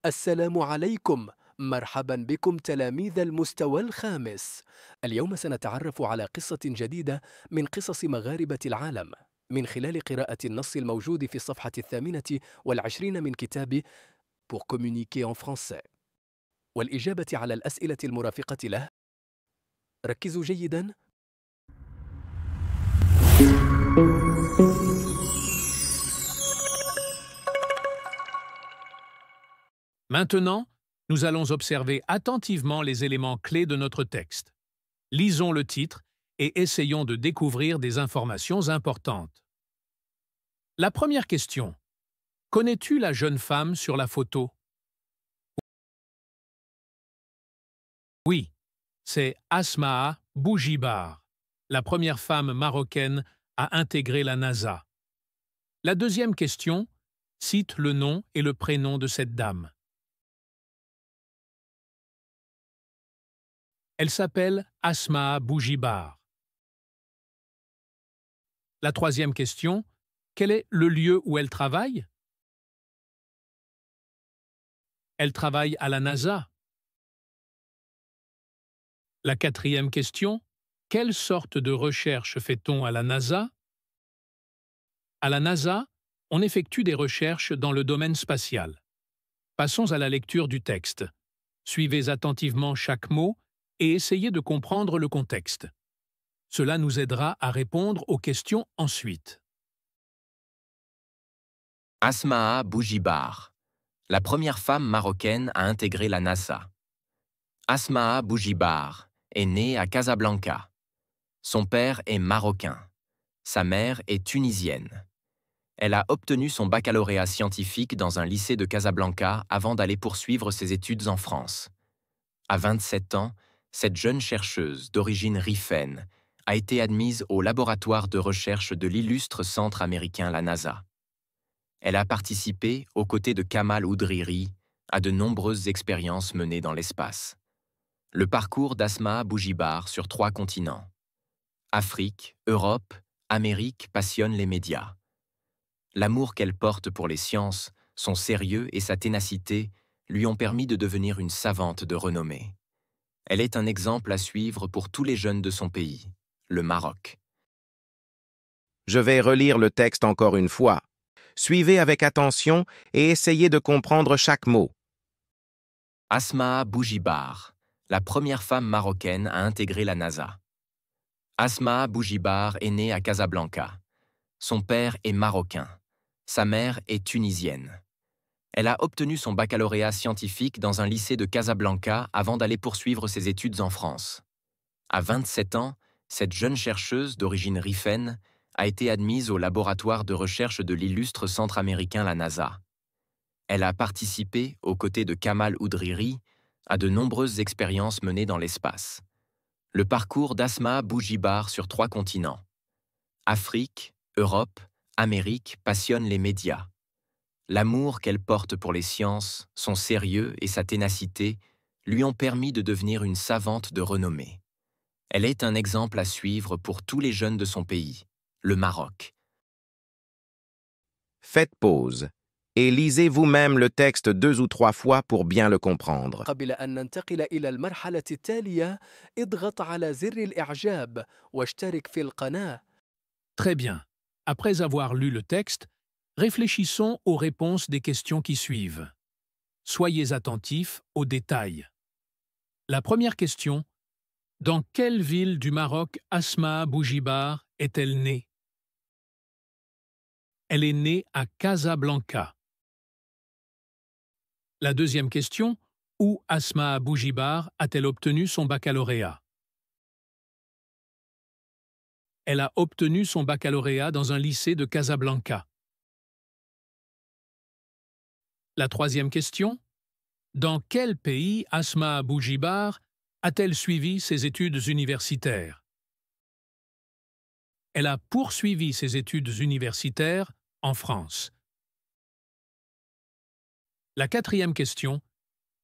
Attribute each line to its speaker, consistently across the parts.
Speaker 1: السلام عليكم. مرحبا بكم تلاميذ المستوى الخامس. اليوم سنتعرف على قصة جديدة من قصص مغاربة العالم من خلال قراءة النص الموجود في الصفحة 28 من كتاب Pour communiquer en français والإجابة على الأسئلة المرافقة له. ركزوا جيدا.
Speaker 2: Maintenant, nous allons observer attentivement les éléments clés de notre texte. Lisons le titre et essayons de découvrir des informations importantes. La première question. Connais-tu la jeune femme sur la photo? Oui, c'est Asmaa Bougibar, la première femme marocaine à intégrer la NASA. La deuxième question. Cite le nom et le prénom de cette dame. Elle s'appelle Asmaa Bougibar. La troisième question. Quel est le lieu où elle travaille? Elle travaille à la NASA. La quatrième question. Quelle sorte de recherche fait-on à la NASA? À la NASA, on effectue des recherches dans le domaine spatial. Passons à la lecture du texte. Suivez attentivement chaque mot et essayez de comprendre le contexte. Cela nous aidera à répondre aux questions ensuite.
Speaker 3: Asmaa Bougibar, la première femme marocaine à intégrer la NASA. Asmaa Bougibar est née à Casablanca. Son père est marocain. Sa mère est tunisienne. Elle a obtenu son baccalauréat scientifique dans un lycée de Casablanca avant d'aller poursuivre ses études en France. À 27 ans, cette jeune chercheuse d'origine rifène a été admise au laboratoire de recherche de l'illustre centre américain la NASA. Elle a participé, aux côtés de Kamal Oudriri, à de nombreuses expériences menées dans l'espace. Le parcours d'Asmaa Bougibar sur 3 continents. Afrique, Europe, Amérique passionne les médias. L'amour qu'elle porte pour les sciences, son sérieux et sa ténacité lui ont permis de devenir une savante de renommée. Elle est un exemple à suivre pour tous les jeunes de son pays, le Maroc.
Speaker 4: Je vais relire le texte encore une fois. Suivez avec attention et essayez de comprendre chaque mot.
Speaker 3: Asmaa Bougibar, la première femme marocaine à intégrer la NASA. Asmaa Bougibar est née à Casablanca. Son père est marocain. Sa mère est tunisienne. Elle a obtenu son baccalauréat scientifique dans un lycée de Casablanca avant d'aller poursuivre ses études en France. À 27 ans, cette jeune chercheuse d'origine rifène a été admise au laboratoire de recherche de l'illustre centre américain la NASA. Elle a participé, aux côtés de Kamal Oudriri, à de nombreuses expériences menées dans l'espace. Le parcours d'Asmaa Bougibar sur 3 continents. Afrique, Europe, Amérique passionne les médias. L'amour qu'elle porte pour les sciences, son sérieux et sa ténacité lui ont permis de devenir une savante de renommée. Elle est un exemple à suivre pour tous les jeunes de son pays, le Maroc.
Speaker 4: Faites pause et lisez vous-même le texte 2 ou 3 fois pour bien le comprendre.
Speaker 1: قبل أن ننتقل إلى المرحلة التالية، اضغط على زر الإعجاب واشترك في القناة.
Speaker 2: Très bien. Après avoir lu le texte, réfléchissons aux réponses des questions qui suivent. Soyez attentifs aux détails. La première question. Dans quelle ville du Maroc Asmaa Bougibar est-elle née? Elle est née à Casablanca. La deuxième question. Où Asmaa Bougibar a-t-elle obtenu son baccalauréat? Elle a obtenu son baccalauréat dans un lycée de Casablanca. La troisième question. Dans quel pays Asmaa Bougibar a-t-elle suivi ses études universitaires? Elle a poursuivi ses études universitaires en France. La quatrième question.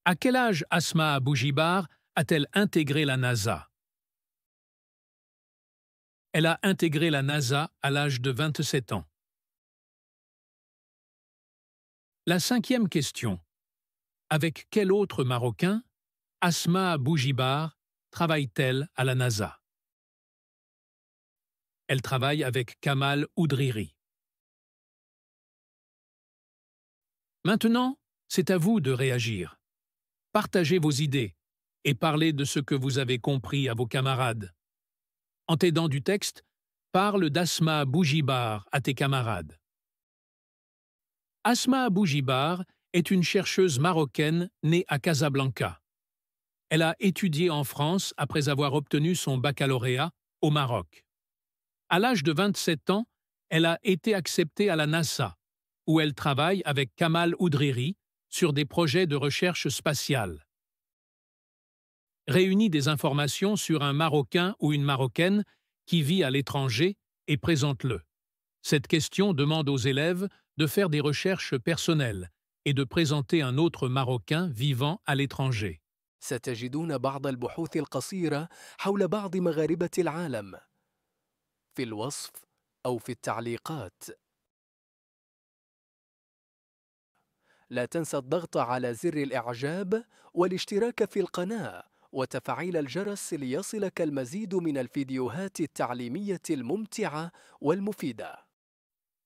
Speaker 2: À quel âge Asmaa Bougibar a-t-elle intégré la NASA? Elle a intégré la NASA à l'âge de 27 ans. La cinquième question. Avec quel autre Marocain Asma Bougibar travaille-t-elle à la NASA? Elle travaille avec Kamal Oudriri. Maintenant, c'est à vous de réagir. Partagez vos idées et parlez de ce que vous avez compris à vos camarades. En t'aidant du texte, parle d'Asma Bougibar à tes camarades. Asma Bougibar est une chercheuse marocaine née à Casablanca. Elle a étudié en France après avoir obtenu son baccalauréat au Maroc. À l'âge de 27 ans, elle a été acceptée à la NASA, où elle travaille avec Kamal Oudriri sur des projets de recherche spatiale. Réunis des informations sur un Marocain ou une Marocaine qui vit à l'étranger et présente-le. Cette question demande aux élèves de faire des recherches personnelles et de présenter un autre Marocain vivant à l'étranger.
Speaker 1: ستجدون بعض البحوث القصيرة حول بعض مغاربة العالم في الوصف أو في التعليقات. لا تنسى الضغط على زر الإعجاب والاشتراك في القناة وتفعيل الجرس ليصلك المزيد من الفيديوهات التعليمية الممتعة والمفيدة.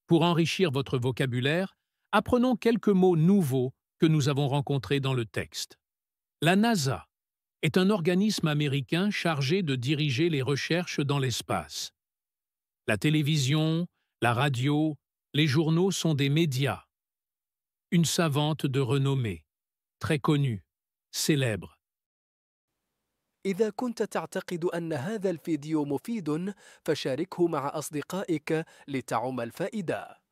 Speaker 2: Pour enrichir votre vocabulaire, apprenons quelques mots nouveaux que nous avons rencontrés dans le texte. La NASA est un organisme américain chargé de diriger les recherches dans l'espace. La télévision, la radio, les journaux sont des médias. Une savante de renommée, très connue, célèbre.
Speaker 1: إذا كنت تعتقد أن هذا الفيديو مفيد فشاركه مع أصدقائك لتعم الفائدة.